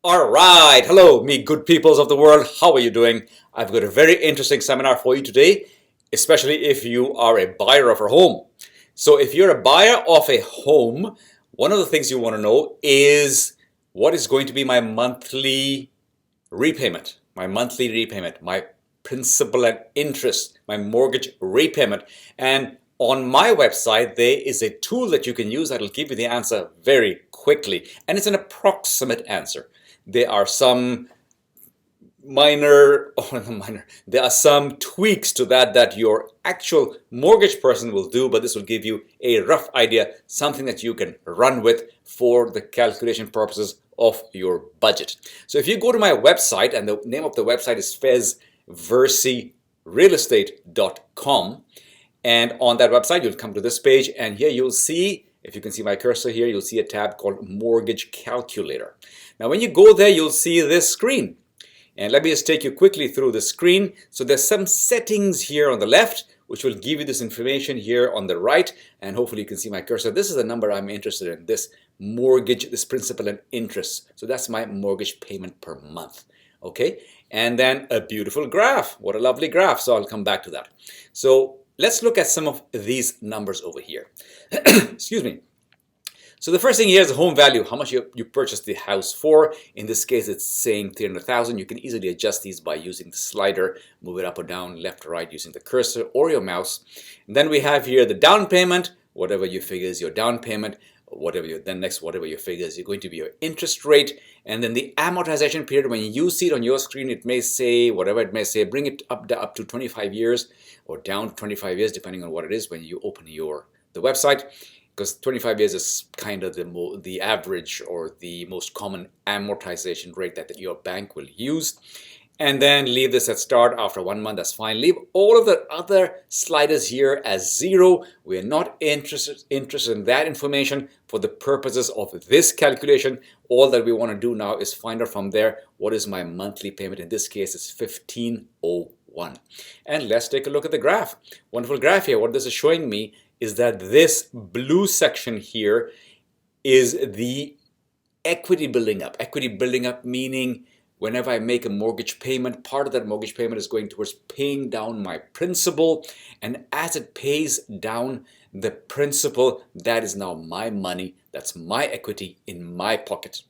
All right, hello, me good peoples of the world. How are you doing? I've got a very interesting seminar for you today, especially if you are a buyer of a home. So if you're a buyer of a home, one of the things you want to know is what is going to be my monthly repayment, my principal and interest, my mortgage repayment. And on my website, there is a tool that you can use that will give you the answer very quickly. And it's an approximate answer. There are some there are some tweaks to that your actual mortgage person will do, but this will give you a rough idea, something that you can run with for the calculation purposes of your budget. So if you go to my website, and the name of the website is FaizVerseyRealestate.com, and on that website you'll come to this page, and here you'll see, if you can see my cursor here, you'll see a tab called Mortgage Calculator. Now when you go there, you'll see this screen. And let me just take you quickly through the screen. So there's some settings here on the left, which will give you this information here on the right. And hopefully you can see my cursor. This is the number I'm interested in, this mortgage, this principal and interest. So that's my mortgage payment per month. Okay. And then a beautiful graph. What a lovely graph. So I'll come back to that. So let's look at some of these numbers over here. Excuse me. So the first thing here is the home value, how much you purchased the house for. In this case, it's saying 300,000. You can easily adjust these by using the slider, move it up or down, left or right, using the cursor or your mouse. And then we have here the down payment, whatever you figure is your down payment, whatever your figure is going to be your interest rate. And then the amortization period, when you see it on your screen, it may say, whatever it may say, bring it up to 25 years or down to 25 years, depending on what it is when you open the website. Because 25 years is kind of the average or the most common amortization rate that your bank will use. And then leave this at start after 1 month, that's fine. Leave all of the other sliders here as 0. We're not interested in that information for the purposes of this calculation. All that we want to do now is find out from there what is my monthly payment. In this case, it's $1,501. And let's take a look at the graph. Wonderful graph here. What this is showing me is that this blue section here is the equity building up. Equity building up meaning whenever I make a mortgage payment, part of that mortgage payment is going towards paying down my principal. And as it pays down the principal, that is now my money. That's my equity in my pocket.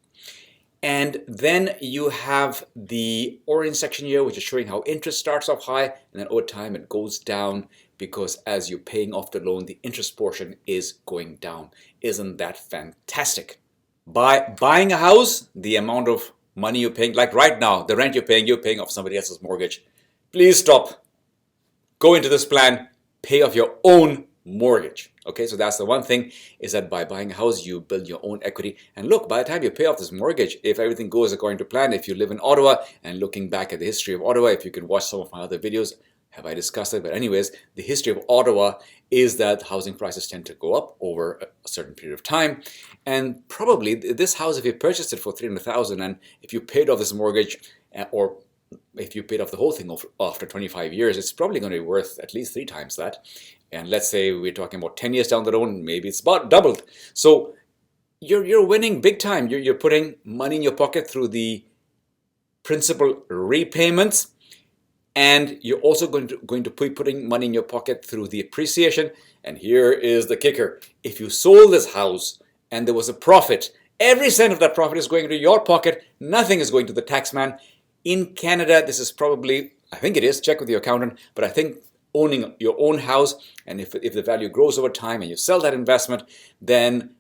And then you have the orange section here, which is showing how interest starts off high, and then over time it goes down because as you're paying off the loan, the interest portion is going down. Isn't that fantastic? By buying a house, the amount of money you're paying, like right now, the rent you're paying off somebody else's mortgage. Please stop. Go into this plan, pay off your own mortgage. Okay, so that's the one thing, is that by buying a house, you build your own equity. And look, by the time you pay off this mortgage, if everything goes according to plan, if you live in Ottawa, and looking back at the history of Ottawa, if you can watch some of my other videos, have I discussed it? But anyways, the history of Ottawa is that housing prices tend to go up over a certain period of time. And probably this house, if you purchased it for $300,000 and if you paid off this mortgage, or if you paid off the whole thing after 25 years, it's probably going to be worth at least 3 times that. And let's say we're talking about 10 years down the road, maybe it's about doubled. So you're winning big time. You're putting money in your pocket through the principal repayments. And you're also going to be putting money in your pocket through the appreciation. And here is the kicker. If you sold this house and there was a profit, every cent of that profit is going into your pocket. Nothing is going to the taxman. In Canada, this is probably, I think it is, check with your accountant, but I think owning your own house, and if the value grows over time and you sell that investment, then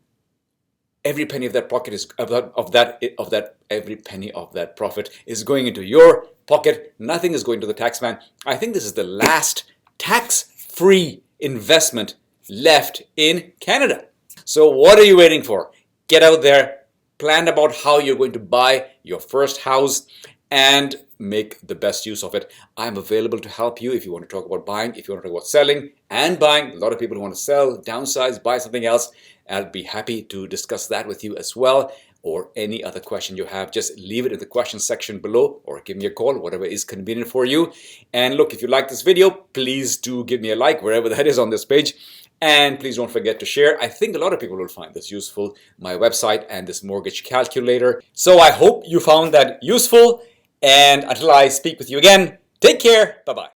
every penny of that pocket is every penny of that profit is going into your pocket. Nothing is going to the taxman. I think this is the last tax-free investment left in Canada. So what are you waiting for? Get out there, plan about how you're going to buy your first house, and make the best use of it. I'm available to help you if you want to talk about buying, if you want to talk about selling and buying. A lot of people who want to sell, downsize, buy something else. I'll be happy to discuss that with you as well. Or any other question you have, just leave it in the question section below or give me a call, whatever is convenient for you. And look, if you like this video, please do give me a like wherever that is on this page. And please don't forget to share. I think a lot of people will find this useful, my website and this mortgage calculator. So I hope you found that useful. And until I speak with you again, take care. Bye-bye.